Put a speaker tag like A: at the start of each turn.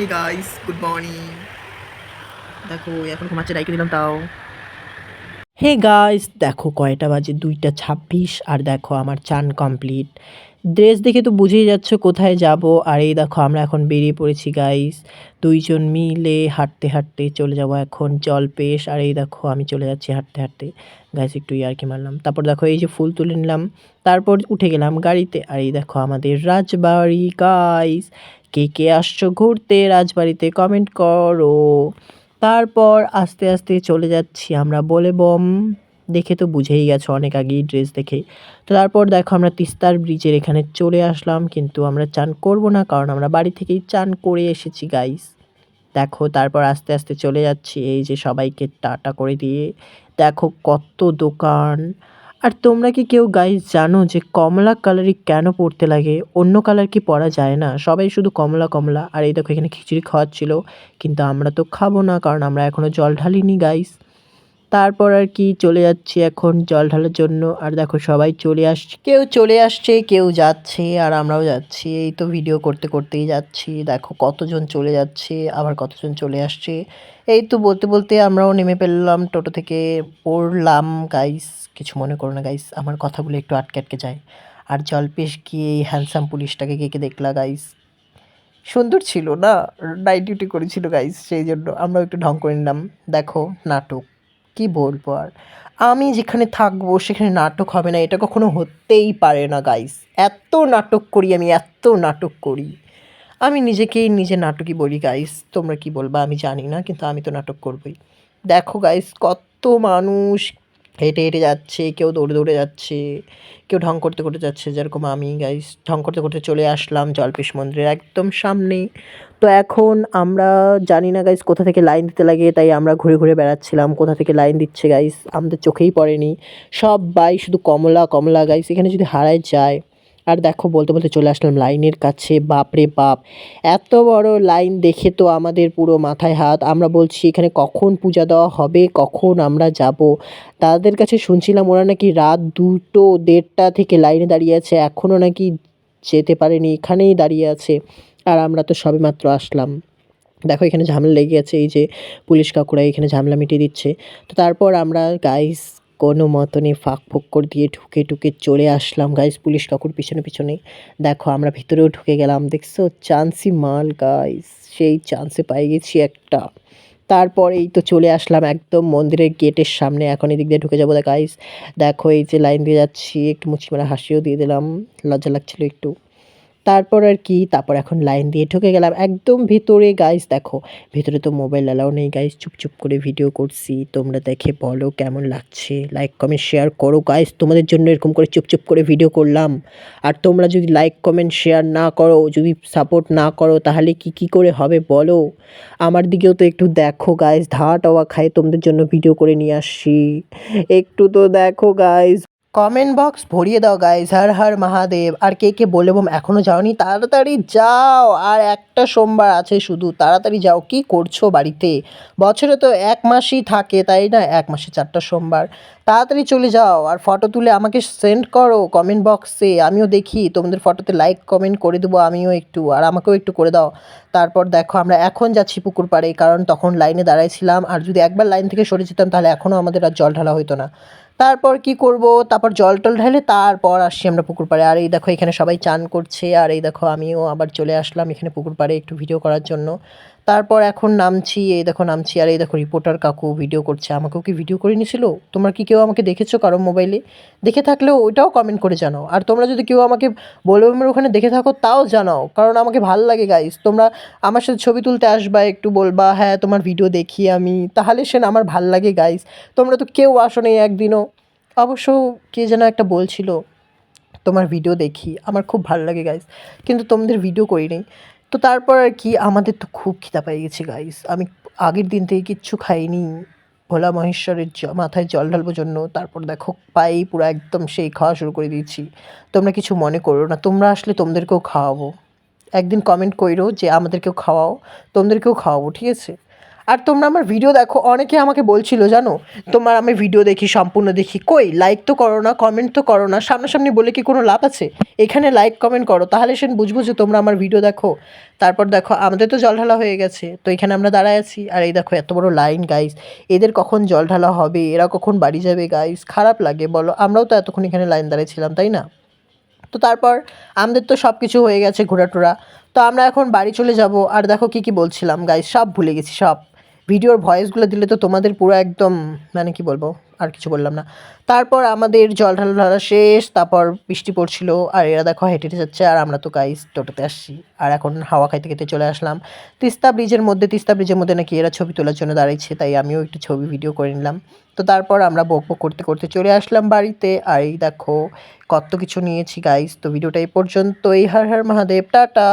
A: Hey guys, good morning. দেখো এখন ঘুমাচ্ছে, রাইকে দিলাম তাও।
B: হে গাইস, দেখো কয়টা বাজে, 2:26। আর দেখো আমার চান কমপ্লিট। ড্রেস দেখে তো বুঝেই যাচ্ছ কোথায় যাব। আর এই দেখো আমরা এখন বেরিয়ে পড়েছি গাইস, দুইজন মিলে হাঁটতে হাঁটতে চলে যাব এখন জলপেশ। আর এই দেখো আমি চলে যাচ্ছি হাঁটতে হাঁটতে গাইস, একটু ইয়ার্কি মারলাম। তারপর দেখো এই যে ফুল তুলে নিলাম, তারপর উঠে গেলাম গাড়িতে। আর এই দেখো আমাদের রাজবাড়ি গাইস, কে কে আসছো ঘুরতে রাজবাড়িতে কমেন্ট করো। তারপর আস্তে আস্তে চলে যাচ্ছি আমরা বলে বম। দেখে তো বুঝেই গেছো অনেক আগেই ড্রেস দেখে। তো তারপর দেখো আমরা তিস্তার ব্রিজের এখানে চলে আসলাম, কিন্তু আমরা চান করব না কারণ আমরা বাড়ি থেকেই চান করে এসেছি গাইস। দেখো তারপর আস্তে আস্তে চলে যাচ্ছি এই যে সবাইকে টাটা করে দিয়ে। দেখো কত দোকান। আর তোমরা কি কেউ গাইস জানো যে কমলা কালারই কেন পরতে লাগে? অন্য কালার কি পরা যায় না? সবাই শুধু কমলা কমলা। আর এই দেখো এখানে খিচুড়ি খাওয়াচ্ছিল, কিন্তু আমরা তো খাবো না কারণ আমরা এখনো জল ঢালিনি গাইস। তারপর আর কি চলে যাচ্ছি এখন জল ঢালার জন্য। আর দেখো সবাই চলে আসছে, কেউ চলে আসছে কেউ যাচ্ছে আর আমরাও যাচ্ছি। এই তো ভিডিও করতে করতেই যাচ্ছি। দেখো কতজন চলে যাচ্ছে আবার কতজন চলে আসছে। এই তো বলতে বলতে আমরাও নেমে ফেললাম টোটো থেকে, পড়লাম গাইস। কিছু মনে করো না গাইস, আমার কথাগুলো একটু আটকে আটকে যায়। আর জলপেশ গিয়ে এই হ্যান্ডসাম পুলিশটাকে কে কে দেখলা গাইস? সুন্দর ছিল না? নাইট ডিউটি করেছিল গাইস, সেই জন্য আমরাও একটু ঢং করে নিলাম। দেখো নাটক, কি বলবো আর। আমি যেখানে থাকবো সেখানে নাটক হবে না, এটা কখনো হতেই পারে না গাইস। এত নাটক করি আমি, এত নাটক করি। আমি নিজেকেই নিজে নাটকই বলি গাইস, তোমরা কি বলবা আমি জানি না, কিন্তু আমি তো নাটক করবই। দেখো গাইস কত মানুষ হেঁটে হেঁটে যাচ্ছে, কেউ দৌড়ে দৌড়ে যাচ্ছে, কেউ ঢং করতে করতে যাচ্ছে, যেরকম আমি গাইস ঢং করতে করতে চলে আসলাম জলপেশ মন্দিরের একদম সামনে। তো এখন আমরা জানি না গাইস কোথা থেকে লাইন দিতে লাগে, তাই আমরা ঘুরে ঘুরে বেড়াচ্ছিলাম কোথা থেকে লাইন দিচ্ছে গাইস, আমাদের চোখেই পড়েনি। সবাই শুধু কমলা কমলা গাইস, এখানে যদি হারায় যায়। আর দেখো বলতে বলতে চলে আসলাম লাইনের কাছে, বাপরে বাপ, এত বড় লাইন দেখে তো আমাদের পুরো মাথায় হাত। আমরা বলছি এখানে কখন পূজা দেওয়া হবে, কখন আমরা যাব। তাদের কাছে শুনছিলাম ওরা নাকি রাত 2টো 1:30 থেকে লাইনে দাঁড়িয়ে আছে, এখনও নাকি যেতে পারেনি, এখানেই দাঁড়িয়ে আছে। আর আমরা তো সবেমাত্র আসলাম। দেখো এখানে ঝামেলা লেগে গেছে, এই যে পুলিশ কাকুরা এখানে ঝামেলা মিটিয়ে দিচ্ছে। তো তারপর আমরা গাইস কোনো মতনে ফাঁক ফোক্কর দিয়ে ঢুকে ঢুকে চলে আসলাম গাইস পুলিশ কাকুর পিছনে পিছনে। দেখো আমরা ভিতরেও ঢুকে গেলাম, দেখছো চান্সই মাল গাইস, সেই চান্সে পাই গেছি একটা। তারপর এই তো চলে আসলাম একদম মন্দিরের গেটের সামনে, এখন এদিক দিয়ে ঢুকে যাবো গাইস। দেখো এই যে লাইন দিয়ে যাচ্ছি, একটু মুচকি মারা হাসিও দিয়ে দিলাম, লজ্জা লাগছিল একটু। তারপর আর কি, তারপর এখন লাইন দিয়ে ঢুকে গেলাম একদম ভিতরে গাইস। দেখো ভিতরে তো মোবাইল অ্যালাউ নেই গাইস, চুপচুপ করে ভিডিও করছি, তোমরা দেখে বলো কেমন লাগছে, লাইক কমেন্ট শেয়ার করো গাইস, তোমাদের জন্য এরকম করে চুপচুপ করে ভিডিও করলাম। আর তোমরা যদি লাইক কমেন্ট শেয়ার না করো, যদি সাপোর্ট না করো, তাহলে কি করে হবে বলো? আমার দিকেও তো একটু দেখো গাইস, ধাওয়া টাওয়া খায় তোমাদের জন্য ভিডিও করে নিয়ে আসছি, একটু তো দেখো গাইস। কমেন্ট বক্স ভরিয়ে দাও গাইস, হর হর মহাদেব। আর কে কে বলে বোম এখনও যাওনি, তাড়াতাড়ি যাও, আর একটা সোমবার আছে শুধু, তাড়াতাড়ি যাও। কি করছো বাড়িতে? বছরে তো 1 মাসই থাকে তাই না, 1 মাসে 4টা সোমবার। তাড়াতাড়ি চলে যাও আর ফটো তুলে আমাকে সেন্ড করো কমেন্ট বক্সে, আমিও দেখি তোমাদের ফটোতে লাইক কমেন্ট করে দেবো আমিও একটু, আর আমাকেও একটু করে দাও। তারপর দেখো আমরা এখন যাচ্ছি পুকুর পাড়ে, কারণ তখন লাইনে দাঁড়াইছিলাম, আর যদি একবার লাইন থেকে সরে যেতাম তাহলে এখনও আমাদের আর জল ঢালা হতো না। তারপর কি করব, তারপর জল টল ঢেলে তারপর আসছি আমরা পুকুর পাড়ে। আর এই দেখো এখানে সবাই চান করছে, আর এই দেখো আমিও আবার চলে আসলাম এখানে পুকুর পাড়ে একটু ভিডিও করার জন্য। তারপর এখন নামছি, এই দেখো নামছি, আর এই দেখো রিপোর্টার কাকু ভিডিও করছে, আমাকেও কি ভিডিও করে নিয়েছিল? তোমরা কি কেউ আমাকে দেখেছো কারো মোবাইলে? দেখে থাকলেও ওইটাও কমেন্ট করে জানাও। আর তোমরা যদি কেউ আমাকে বলে ওখানে দেখে থাকো তাও জানাও, কারণ আমাকে ভালো লাগে গাইস। তোমরা আমার সাথে ছবি তুলতে আসবা, একটু বলবা হ্যাঁ তোমার ভিডিও দেখি আমি, তাহলে সে আমার ভাল লাগে গাইস। তোমরা তো কেউ আসো নি একদিনও। অবশ্য কে যেন একটা বলছিল তোমার ভিডিও দেখি, আমার খুব ভালো লাগে গাইস, কিন্তু তোমাদের ভিডিও করি নাই। তো তারপর আর কি আমাদের তো খুব খিদা পেয়ে গেছে গাইস, আমি আগের দিন থেকে কিচ্ছু খাইনি ভোলা মহেশ্বরের মাথায় জল ঢালবার জন্য। তারপর দেখো পাই পুরো একদম সেই খাওয়া শুরু করে দিয়েছি। তোমরা কিছু মনে করো না, তোমরা আসলে তোমাদেরকেও খাওয়াবো। একদিন কমেন্ট কইরো যে আমাদেরকেও খাওয়াও, তোমাদেরকেও খাওয়াবো, ঠিক আছে? আর তোমরা আমার ভিডিও দেখো, অনেকে আমাকে বলছিল জানো, তোমার আমি ভিডিও দেখি, সম্পূর্ণ দেখি, কই লাইক তো করো না, কমেন্ট তো করো না, সামনাসামনি বলে কি কোনো লাভ আছে? এখানে লাইক কমেন্ট করো, তাহলে সে বুঝবো যে তোমরা আমার ভিডিও দেখো। তারপর দেখো আমাদের তো জল ঢালা হয়ে গেছে, তো এখানে আমরা দাঁড়ায় আছি, আর এই দেখো এত বড় লাইন গাইস, এদের কখন জল ঢালা হবে, এরা কখন বাড়ি যাবে গাইস, খারাপ লাগে বলো, আমরাও তো এতক্ষণ এখানে লাইন দাঁড়িয়েছিলাম তাই না? তো তারপর আমাদের তো সব কিছু হয়ে গেছে ঘোরাটোরা, তো আমরা এখন বাড়ি চলে যাব। আর দেখো কী কী বলছিলাম গাইস, সব ভুলে গেছি সব। ভিডিওর ভয়েসগুলো দিলে তো তোমাদের পুরো একদম, মানে কি বলবো, আর কিছু বললাম না। তারপর আমাদের জল ঢালা ঢালা শেষ, তারপর বৃষ্টি পড়ছিল, আর এরা দেখো হেঁটে হেঁটে যাচ্ছে, আর আমরা তো গাইস টোটোতে আসছি। আর এখন হাওয়া খাইতে খেতে চলে আসলাম তিস্তা ব্রিজের মধ্যে নাকি এরা ছবি তোলার জন্য দাঁড়িয়েছে, তাই আমিও একটু ছবি ভিডিও করে নিলাম। তো তারপর আমরা বক বক করতে করতে চলে আসলাম বাড়িতে, আর এই দেখো কত কিছু নিয়েছি গাইস। তো ভিডিওটা এই পর্যন্তই। হর হর মহাদেব, টাটা।